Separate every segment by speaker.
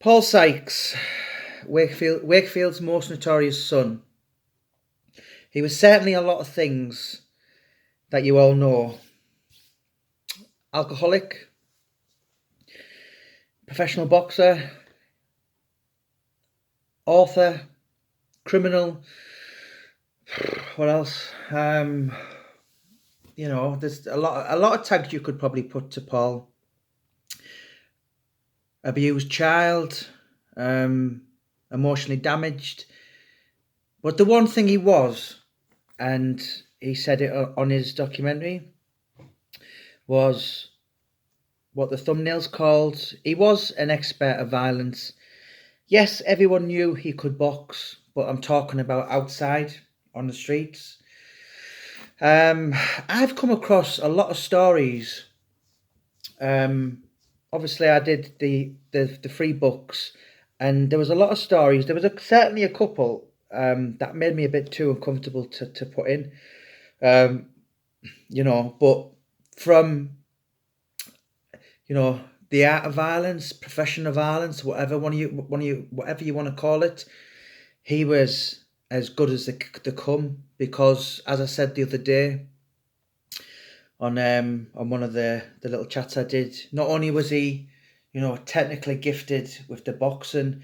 Speaker 1: Paul Sykes, Wakefield's most notorious son. He was certainly a lot of things that you all know. Alcoholic, professional boxer, author, criminal. What else? There's a lot of tags you could probably put to Paul. Abused child, emotionally damaged. But the one thing he was, and he said it on his documentary, was what the thumbnail's called. He was an expert of violence. Yes, everyone knew he could box, but I'm talking about outside on the streets. I've come across a lot of stories. Obviously, I did the free books, and there was a lot of stories. There was certainly a couple that made me a bit too uncomfortable to put in. But from the art of violence, profession of violence, whatever whatever you want to call it, he was as good as the come, because, as I said the other day on one of the little chats I did, not only was he technically gifted with the boxing,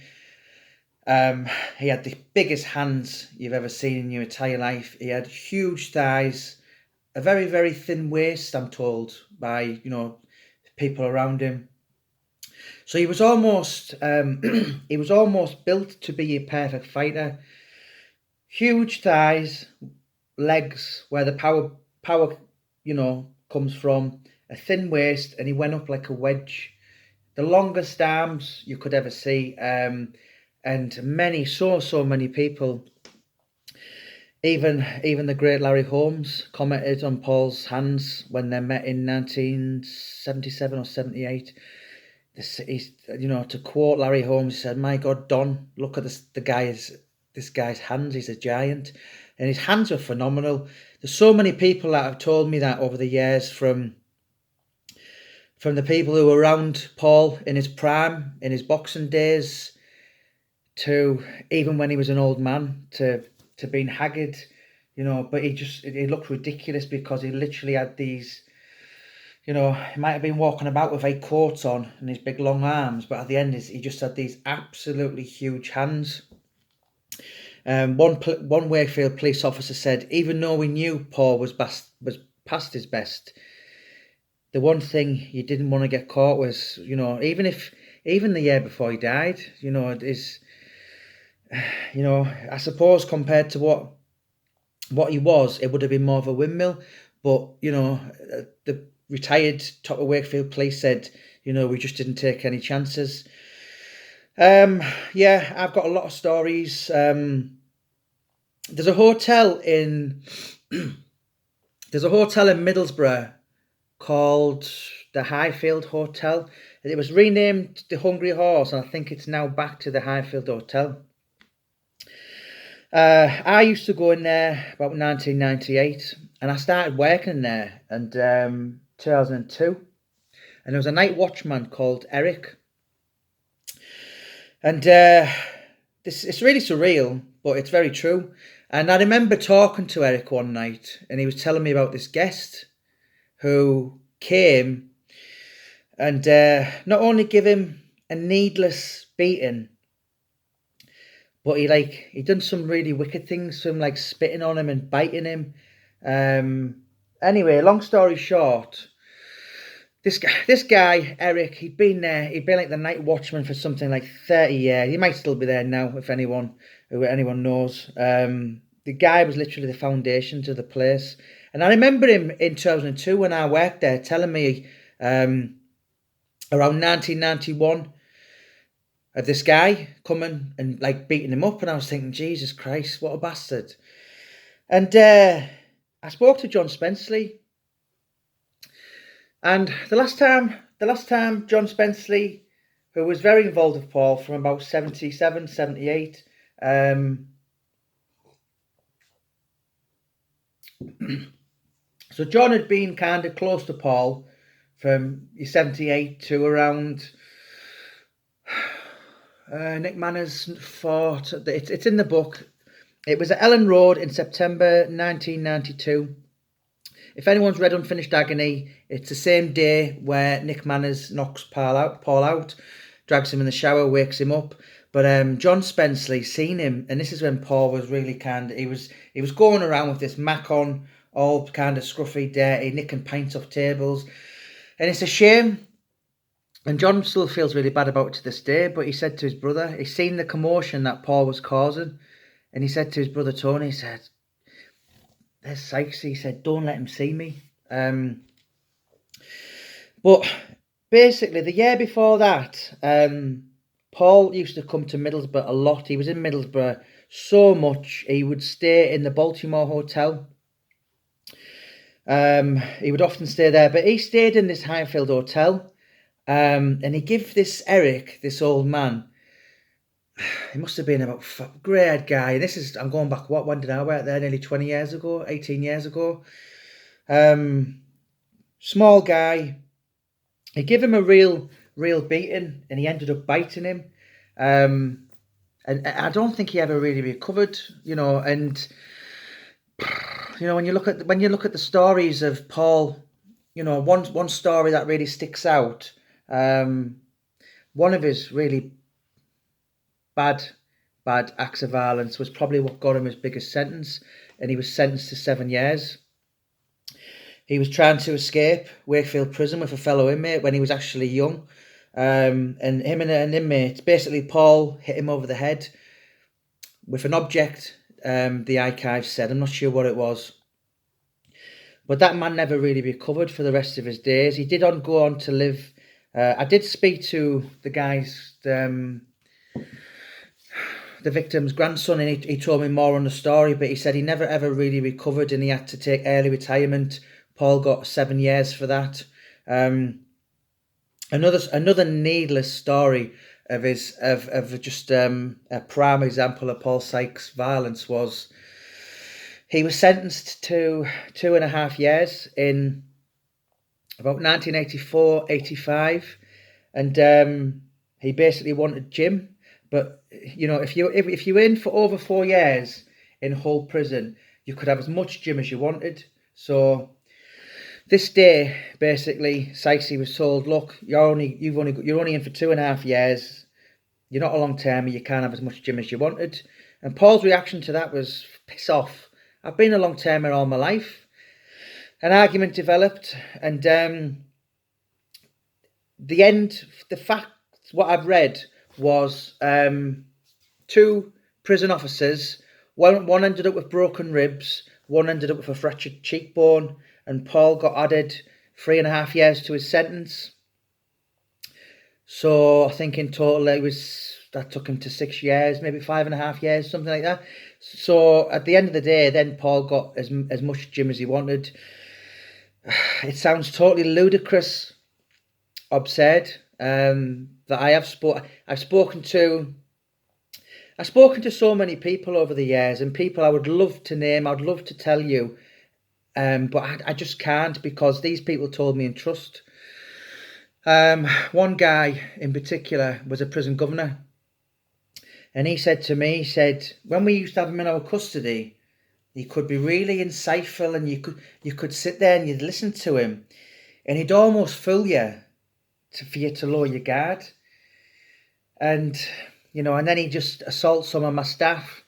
Speaker 1: he had the biggest hands you've ever seen in your entire life. He had huge thighs, a very, very thin waist, I'm told, by people around him. So he was almost built to be a perfect fighter. Huge thighs, legs where the power comes from, a thin waist, and he went up like a wedge. The longest arms you could ever see, and so many people. Even the great Larry Holmes commented on Paul's hands when they met in 1977 or 78. To quote Larry Holmes, he said, "My God, Don, look at this guy's hands. He's a giant," and his hands were phenomenal. There's so many people that have told me that over the years, from the people who were around Paul in his prime, in his boxing days, to even when he was an old man, to being haggard, but he looked ridiculous because he literally had these, he might have been walking about with 8 coats on and his big long arms, but at the end he just had these absolutely huge hands. One Wakefield police officer said, even though we knew Paul was past his best, the one thing you didn't want to get caught was, even the year before he died, it is, I suppose compared to what he was, it would have been more of a windmill. But, the retired top of Wakefield police said, we just didn't take any chances. I've got a lot of stories. There's a hotel in Middlesbrough called the Highfield Hotel. It was renamed the Hungry Horse, and I think it's now back to the Highfield Hotel. I used to go in there about 1998, and I started working there in 2002. And there was a night watchman called Eric. And it's really surreal, but it's very true. And I remember talking to Eric one night, and he was telling me about this guest who came and not only give him a needless beating, but he done some really wicked things to him, like spitting on him and biting him. Anyway, long story short, this guy, Eric, he'd been like the night watchman for something like 30 years. He might still be there now, if anyone knows. The guy was literally the foundation to the place. And I remember him in 2002 when I worked there telling me around 1991 of this guy coming and like beating him up, and I was thinking, Jesus Christ, what a bastard. And I spoke to John Spenceley, and the last time John Spenceley, who was very involved with Paul from about 77, 78, so John had been kind of close to Paul from 78 to around Nick Manners fought. It's in the book. It was at Ellen Road in September 1992. If anyone's read Unfinished Agony, it's the same day where Nick Manners knocks Paul out, drags him in the shower, wakes him up. But John Spenceley seen him, and this is when Paul was really he was going around with this mac on, all kind of scruffy, dirty, nicking pints off tables, and it's a shame. And John still feels really bad about it to this day. But he said to his brother, he's seen the commotion that Paul was causing, and he said to his brother Tony, he said, "There's Sykes." He said, "Don't let him see me." But basically, the year before that, Paul used to come to Middlesbrough a lot. He was in Middlesbrough so much. He would stay in the Baltimore Hotel. He would often stay there, but he stayed in this Highfield Hotel. And he gave this Eric, this old man, he must have been about grey-haired guy. I'm going back, when did I work there? Nearly 20 years ago, 18 years ago. Small guy. He gave him a real beating, and he ended up biting him. And I don't think he ever really recovered, and when you look at the stories of Paul, one story that really sticks out. One of his really bad acts of violence was probably what got him his biggest sentence, and he was sentenced to 7 years. He was trying to escape Wakefield Prison with a fellow inmate when he was actually young, and him and an inmate, basically Paul hit him over the head with an object. The archives said, I'm not sure what it was, but that man never really recovered for the rest of his days. He did go on to live. I did speak to the guys, the victim's grandson, and he told me more on the story, but he said he never ever really recovered, and he had to take early retirement. Paul got 7 years for that. Another needless story of just a prime example of Paul Sykes' violence was he was sentenced to 2.5 years in about 1984-85, and he basically wanted Jim. But if you were in for over 4 years in Hull prison, you could have as much Jim as you wanted. So this day, basically, Sykesy was told, "Look, you're only in for 2.5 years. You're not a long termer. You can't have as much Jim as you wanted." And Paul's reaction to that was, "Piss off! I've been a long termer all my life." An argument developed, and what I've read was 2 prison officers. One ended up with broken ribs. One ended up with a fractured cheekbone, and Paul got added 3.5 years to his sentence. So I think in total that took him to 6 years, maybe 5.5 years, something like that. So at the end of the day, then Paul got as much Jim as he wanted. It sounds totally ludicrous, absurd. That I've spoken to so many people over the years, and people I would love to name, I'd love to tell you, but I just can't, because these people told me in trust. One guy in particular was a prison governor, and he said to me, when we used to have him in our custody, he could be really insightful, and you could sit there and you'd listen to him, and he'd almost fool you for you to lower your guard. And and then he just assaults some of my staff.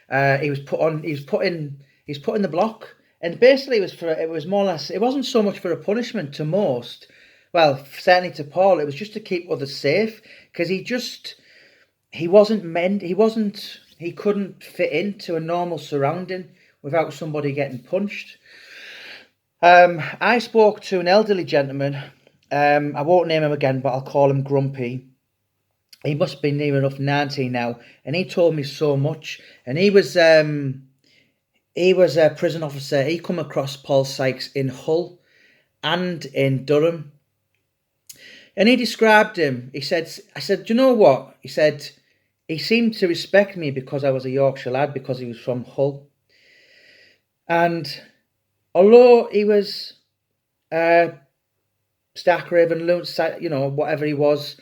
Speaker 1: He was put in the block, and basically it was more or less, it wasn't so much for a punishment to most. Well, certainly to Paul, it was just to keep others safe, because he couldn't fit into a normal surrounding without somebody getting punched. I spoke to an elderly gentleman. I won't name him again, but I'll call him Grumpy. He must be near enough 90 now, and he told me so much. And he was a prison officer. He come across Paul Sykes in Hull and in Durham, and he described him. I said, "Do you know what?" He said, "He seemed to respect me because I was a Yorkshire lad, because he was from Hull. And although he was Stark Raven, whatever he was,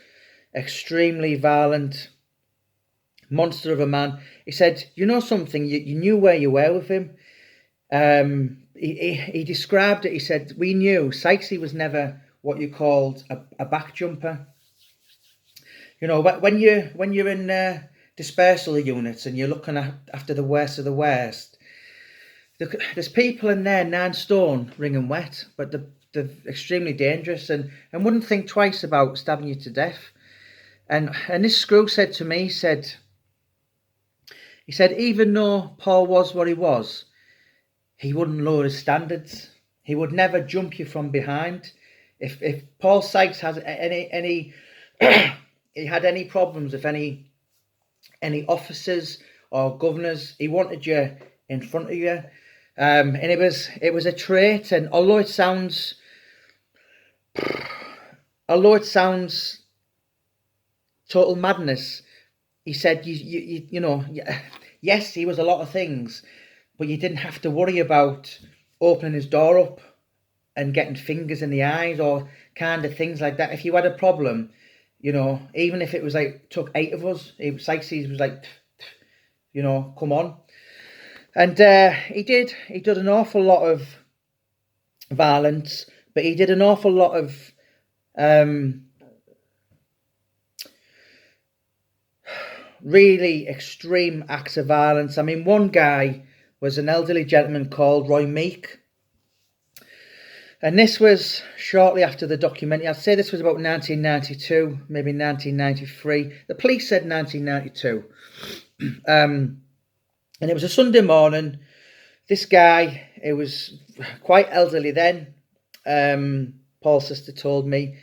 Speaker 1: extremely violent monster of a man. He said, you know something, you knew where you were with him. He described it. He said, we knew Sykesy was never what you called a back jumper. You know, when you're in dispersal units and you're looking after the worst of the worst, there's people in there 9 stone wringing wet, but they're extremely dangerous and wouldn't think twice about stabbing you to death. And this screw said to me, he said, even though Paul was what he was, he wouldn't lower his standards. He would never jump you from behind. If Paul Sykes has any he had any problems with any officers or governors, he wanted you in front of you. And it was a trait, and although it sounds total madness, he said you know, yes, he was a lot of things, but you didn't have to worry about opening his door up and getting fingers in the eyes or kind of things like that. If you had a problem, you know, even if it was like took 8 of us, Sykes was like, you know, come on. And he did an awful lot of violence, but he did an awful lot of really extreme acts of violence. I mean, one guy was an elderly gentleman called Roy Meek. And this was shortly after the documentary. I'd say this was about 1992, maybe 1993. The police said 1992. And it was a Sunday morning. This guy, it was quite elderly then. Paul's sister told me,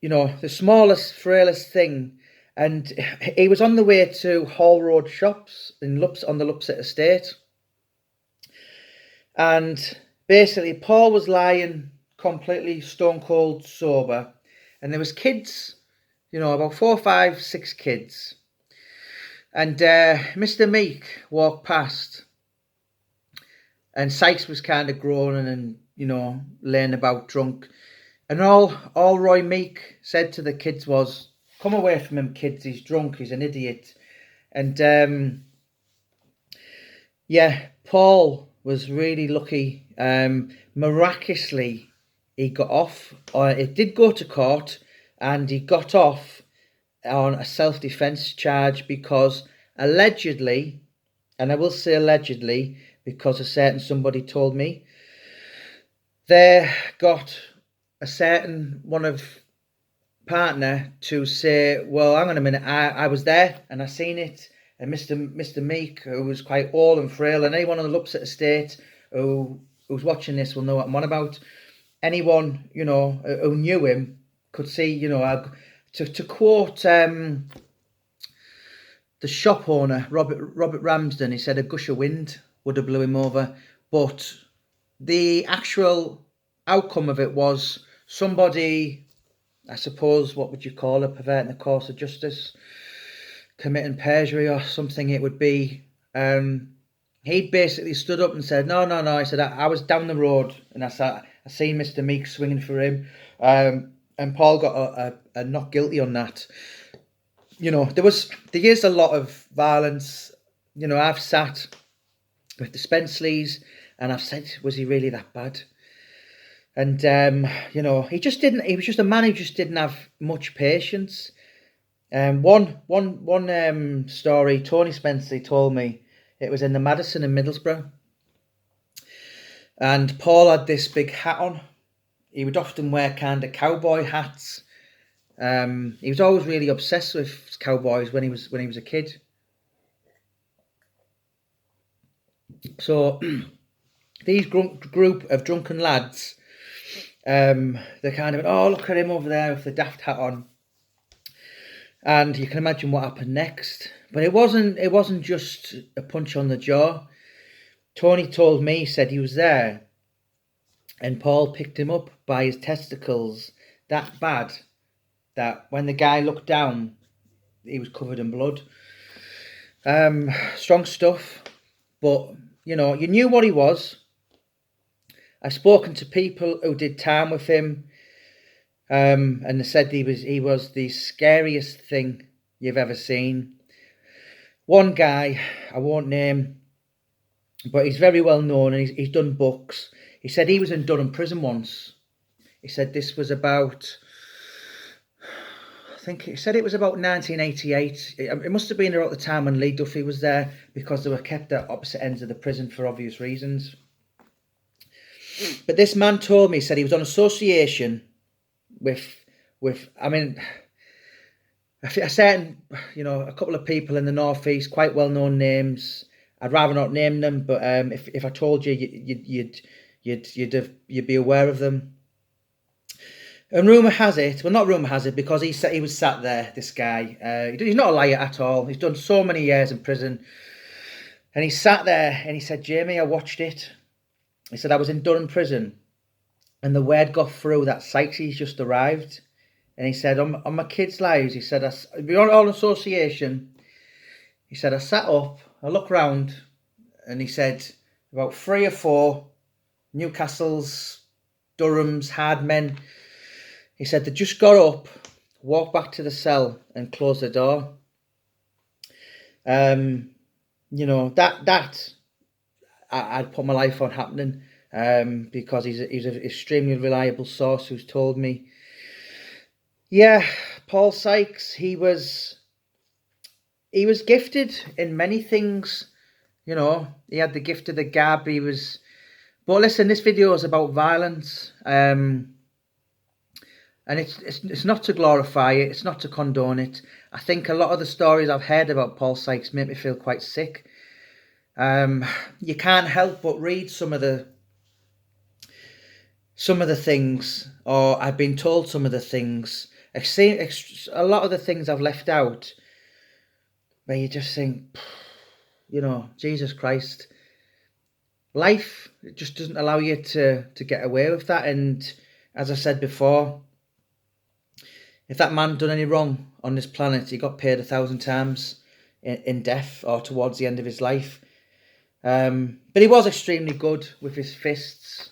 Speaker 1: you know, the smallest, frailest thing. And he was on the way to Hall Road Shops on the Lupset Estate. And basically, Paul was lying completely stone cold sober. And there was kids, you know, about 4, 5, 6 kids. And Mr. Meek walked past, and Sykes was kind of groaning and, you know, laying about drunk. And all Roy Meek said to the kids was, come away from him, kids, he's drunk, he's an idiot. And yeah, Paul was really lucky. Miraculously, he got off. It did go to court, and he got off on a self-defense charge because allegedly, and I will say allegedly because a certain somebody told me, they got a certain one of partner to say, well, hang on a minute, I was there and I seen it. And Mr. Meek, who was quite old and frail, and anyone on the Lupset Estate who's watching this will know what I'm on about. Anyone, you know, who knew him could see, you know, to quote the shop owner, Robert Ramsden, he said a gush of wind would have blew him over. But the actual outcome of it was somebody, I suppose, what would you call it, perverting the course of justice, committing perjury or something it would be. He basically stood up and said, no. I said, I was down the road and I seen Mr. Meek swinging for him. And Paul got a not guilty on that. You know, there is a lot of violence. You know, I've sat with the Spenceleys and I've said, was he really that bad? And, you know, he was just a man who just didn't have much patience. One story Tony Spenceley told me, it was in the Madison in Middlesbrough. And Paul had this big hat on. He would often wear kind of cowboy hats. He was always really obsessed with cowboys when he was a kid. So these group of drunken lads, they're kind of, oh, look at him over there with the daft hat on. And you can imagine what happened next. But it wasn't just a punch on the jaw. Tony told me, he said he was there, and Paul picked him up by his testicles that bad that when the guy looked down, he was covered in blood. Strong stuff, but you know, you knew what he was. I've spoken to people who did time with him, And they said he was the scariest thing you've ever seen. One guy, I won't name, but he's very well known and he's done books. He said he was in Durham prison once. He said this was about, I think he said it was about 1988. It must have been around the time when Lee Duffy was there, because they were kept at opposite ends of the prison for obvious reasons. But this man told me, he said he was on association with I mean, a certain, a couple of people in the northeast, quite well known names. I'd rather not name them, but if I told you, you'd be aware of them. And rumour has it, well, not rumour has it, because he was sat there, this guy. He's not a liar at all. He's done so many years in prison. And he sat there and he said, Jamie, I watched it. He said, I was in Durham prison and the word got through that Sykes just arrived. And he said, on my kids' lives, he said, we're all association. He said, I sat up, I looked round, and he said, about 3 or 4 Newcastles, Durhams, hard men. He said, they just got up, walked back to the cell and closed the door. That I'd put my life on happening, because he's an extremely reliable source who's told me. Yeah, Paul Sykes, he was gifted in many things. He had the gift of the gab. But listen, this video is about violence, and it's not to glorify it, it's not to condone it. I think a lot of the stories I've heard about Paul Sykes make me feel quite sick. You can't help but read some of the things, or I've been told some of the things. I've seen a lot of the things I've left out, where you just think, Jesus Christ, life just doesn't allow you to get away with that. And as I said before, if that man done any wrong on this planet, he got paid 1,000 times in death or towards the end of his life. But he was extremely good with his fists.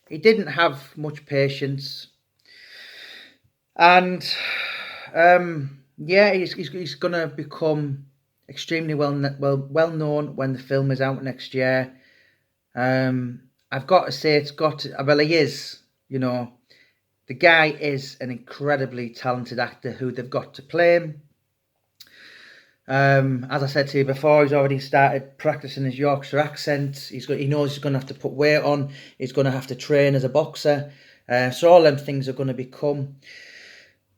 Speaker 1: He didn't have much patience. And he's going to become extremely well known when the film is out next year. I've got to say, he is, the guy is an incredibly talented actor who they've got to play him. As I said to you before, he's already started practicing his Yorkshire accent. He knows he's going to have to put weight on. He's going to have to train as a boxer. So all them things are going to become.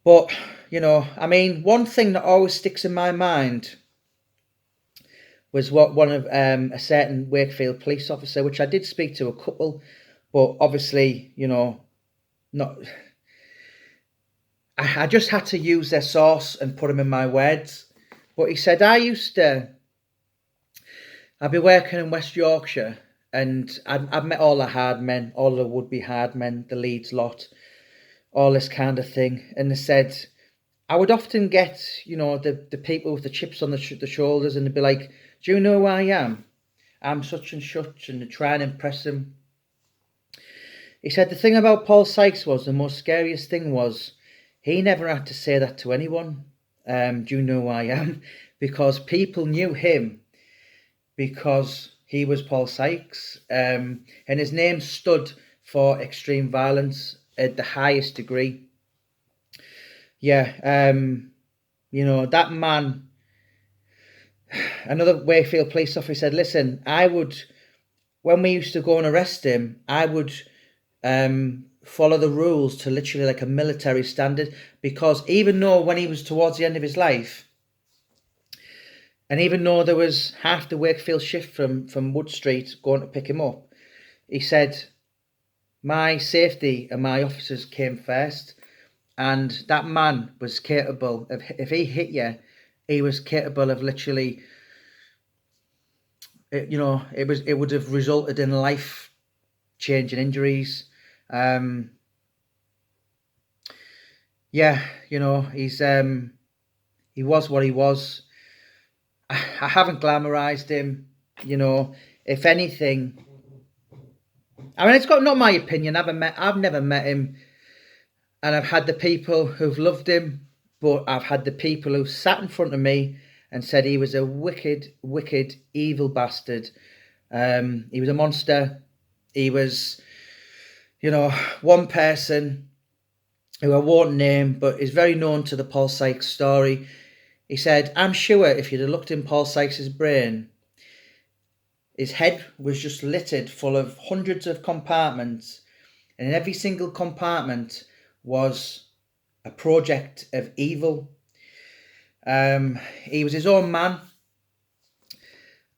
Speaker 1: But, one thing that always sticks in my mind was what one of a certain Wakefield police officer, which I did speak to a couple, but obviously, not. I just had to use their source and put them in my words. But he said, I'd be working in West Yorkshire, and I've met all the hard men, all the would-be hard men, the Leeds lot, all this kind of thing. And they said, I would often get, the people with the chips on the shoulders, and they'd be like, do you know who I am? I'm such and such, and they try and impress him. He said the thing about Paul Sykes was, the most scariest thing was, he never had to say that to anyone. Do you know who I am? Because people knew him because he was Paul Sykes, and his name stood for extreme violence at the highest degree. Yeah, that man, another Wakefield police officer said, listen, when we used to go and arrest him, I would follow the rules to literally like a military standard, because even though when he was towards the end of his life, and even though there was half the Wakefield shift from Wood Street going to pick him up, he said, my safety and my officers came first, and that man was capable of, if he hit you, he was capable of literally, it would have resulted in life-changing injuries. He was what he was. I haven't glamorized him, if anything. I mean, it's not my opinion. I've never met him. And I've had the people who've loved him, but I've had the people who sat in front of me and said he was a wicked, wicked, evil bastard. He was a monster. He was, one person who I won't name, but is very known to the Paul Sykes story. He said, I'm sure if you'd have looked in Paul Sykes' brain, his head was just littered full of hundreds of compartments, and in every single compartment was a project of evil. He was his own man,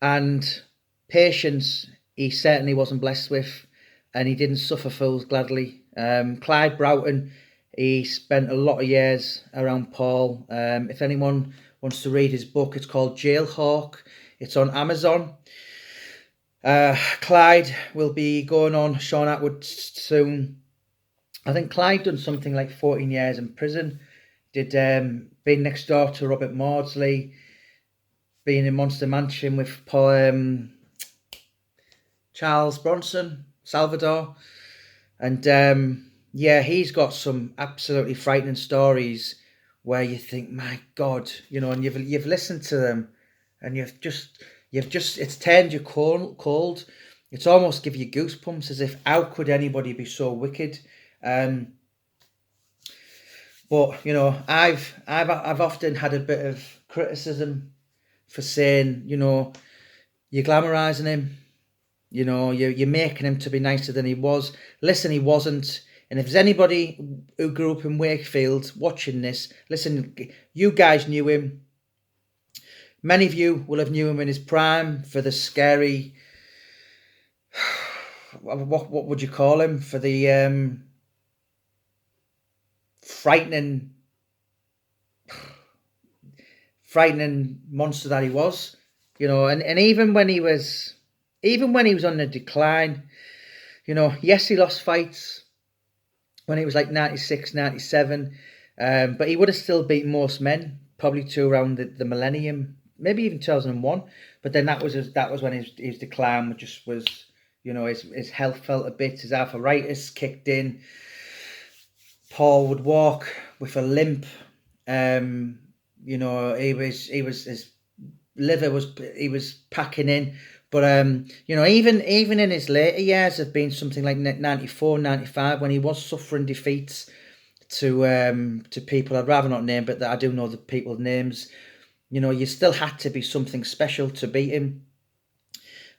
Speaker 1: and patience he certainly wasn't blessed with, and he didn't suffer fools gladly. Clyde Broughton, he spent a lot of years around Paul. If anyone wants to read his book, it's called Jailhawk. It's on Amazon. Clyde will be going on Sean Atwood soon. I think Clyde done something like 14 years in prison. Did being next door to Robert Maudsley, being in Monster Mansion with Paul, Charles Bronson, Salvador, and he's got some absolutely frightening stories where you think, my God, and you've listened to them, and you've just it's turned you cold. It's almost give you goosebumps, as if how could anybody be so wicked? But I've often had a bit of criticism for saying, you're glamorising him, you're making him to be nicer than he was. Listen, he wasn't. And if there's anybody who grew up in Wakefield watching this, listen, you guys knew him. Many of you will have knew him in his prime for the scary, what would you call him? For the frightening monster that he was, and even when he was on the decline, yes, he lost fights when he was like 96, 97, but he would have still beaten most men, probably to around the millennium, maybe even 2001. But then that was when his decline just was, his health felt a bit, his arthritis kicked in. Paul would walk with a limp. He was his liver was packing in. But even in his later years of being something like 94, 95, when he was suffering defeats to people I'd rather not name, but that I do know the people's names. You still had to be something special to beat him.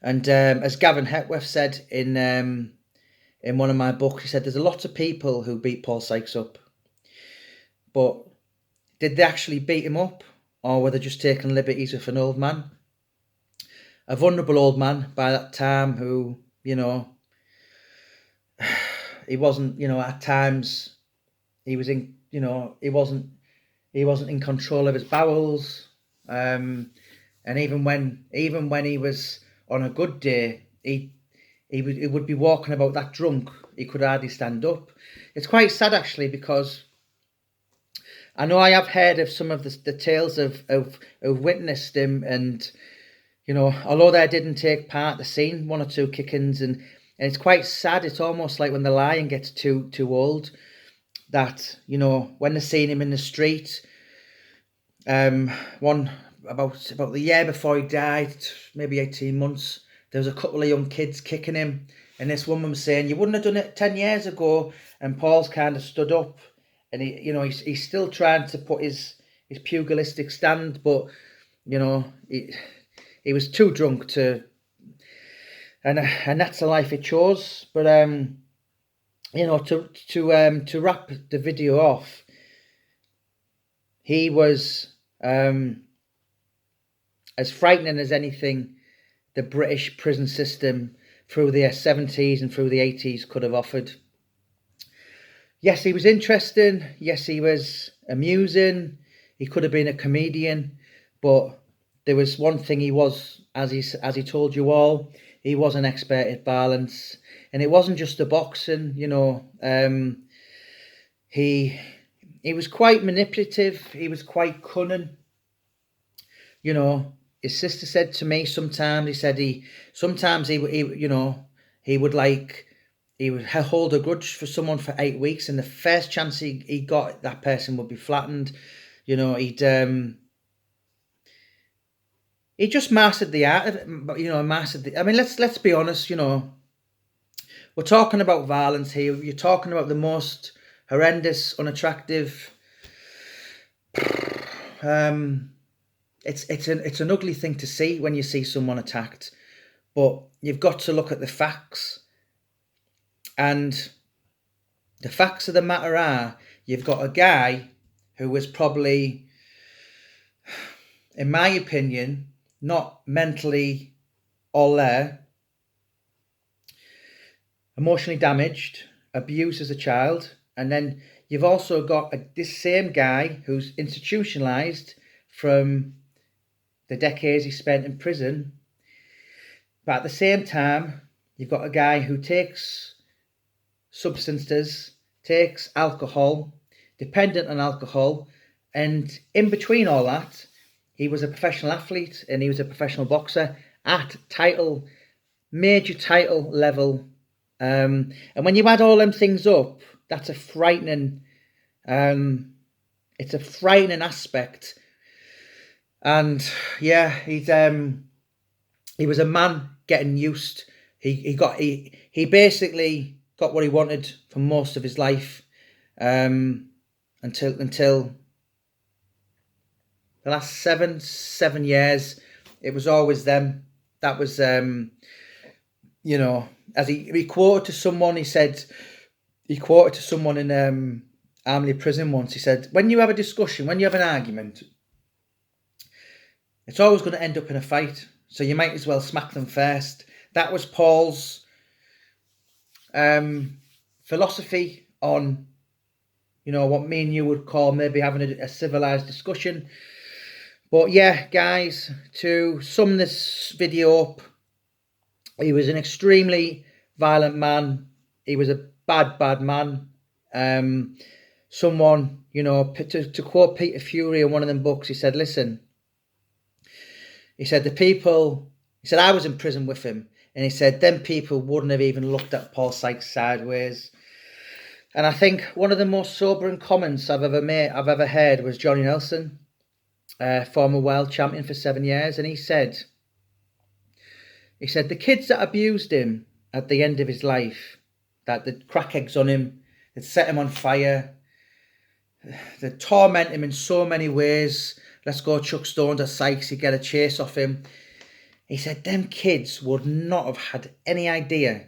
Speaker 1: And as Gavin Hepworth said in one of my books, he said there's a lot of people who beat Paul Sykes up, but did they actually beat him up, or were they just taking liberties with an old man? A vulnerable old man by that time who, he wasn't, at times he was in, he wasn't in control of his bowels. And even when he was on a good day, he would be walking about that drunk, he could hardly stand up. It's quite sad actually, because I know I have heard of some of the tales of witnessed him, and although they didn't take part, they've seen one or two kickings, and it's quite sad. It's almost like when the lion gets too old, that when they're seeing him in the street. One about the year before he died, maybe 18 months, there was a couple of young kids kicking him, and this woman was saying, you wouldn't have done it 10 years ago. And Paul's kind of stood up, and he's still trying to put his pugilistic stand, but he was too drunk to, and that's the life he chose. But to wrap the video off, he was as frightening as anything the British prison system through the 70s and through the 80s could have offered. Yes, he was interesting. Yes, he was amusing. He could have been a comedian, but there was one thing he was, as he told you all, he was an expert at violence, and it wasn't just the boxing. He was quite manipulative. He was quite cunning. His sister said to me sometimes, he would like, he would hold a grudge for someone for 8 weeks, and the first chance he got, that person would be flattened. You know, he just mastered the art of it. You know, I mean, let's be honest. You know, we're talking about violence here. You're talking about the most horrendous, unattractive. It's an ugly thing to see when you see someone attacked, but you've got to look at the facts. And the facts of the matter are, you've got a guy who was probably, in my opinion, not mentally all there, emotionally damaged, abused as a child, and then you've also got this same guy who's institutionalized from the decades he spent in prison. But at the same time, you've got a guy who takes substances, takes alcohol, dependent on alcohol, and in between all that, he was a professional athlete and he was a professional boxer at major title level. And when you add all them things up, that's a frightening, it's a frightening aspect. And yeah, he was a man getting used. He basically got what he wanted for most of his life, until the last seven years. It was always them. That was, you know, as he quoted to someone. He quoted to someone in Armley Prison once. He said, when you have a discussion, when you have an argument, it's always going to end up in a fight. So you might as well smack them first. That was Paul's philosophy on, you know, what me and you would call maybe having a civilized discussion. But yeah, guys, to sum this video up, he was an extremely violent man. He was a bad man. Someone, you know, to quote Peter Fury in one of them books, he said, listen, he said, I was in prison with him, and he said, them people wouldn't have even looked at Paul Sykes sideways. And I think one of the most sobering comments I've ever heard was Johnny Nelson, former world champion for 7 years, and he said, the kids that abused him at the end of his life, that they'd crack eggs on him, they'd set him on fire, they'd torment him in so many ways. Let's go Chuck Stones at Sykes, he'd get a chase off him. He said them kids would not have had any idea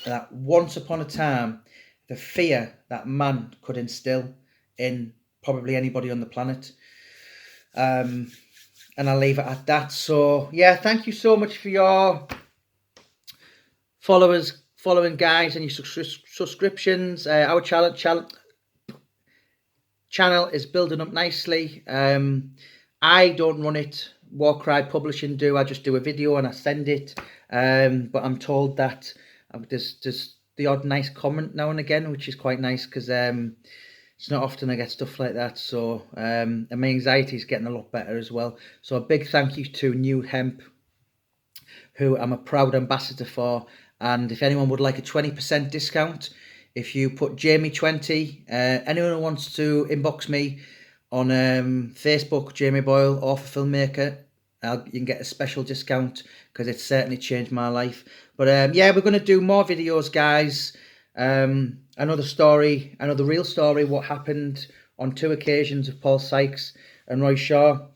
Speaker 1: that once upon a time, the fear that man could instill in probably anybody on the planet. And I'll leave it at that. So yeah, thank you so much for your following guys, and your subscriptions. Our channel is building up nicely. I don't run it. Warcry Publishing do. I just do a video and I send it. But I'm told that there's the odd nice comment now and again, which is quite nice, because it's not often I get stuff like that. So and my anxiety is getting a lot better as well. So a big thank you to New Hemp, who I'm a proud ambassador for. And if anyone would like a 20% discount, if you put Jamie20, anyone who wants to inbox me on Facebook, Jamie Boyle, or for Filmmaker, you can get a special discount, because it's certainly changed my life. But yeah, we're going to do more videos, guys. Another real story, what happened on 2 occasions of Paul Sykes and Roy Shaw.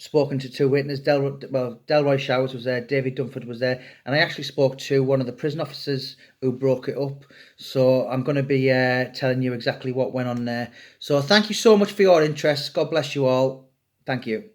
Speaker 1: Spoken to 2 witnesses. Delroy Showers was there, David Dunford was there, and I actually spoke to one of the prison officers who broke it up. So I'm going to be telling you exactly what went on there. So thank you so much for your interest. God bless you all. Thank you.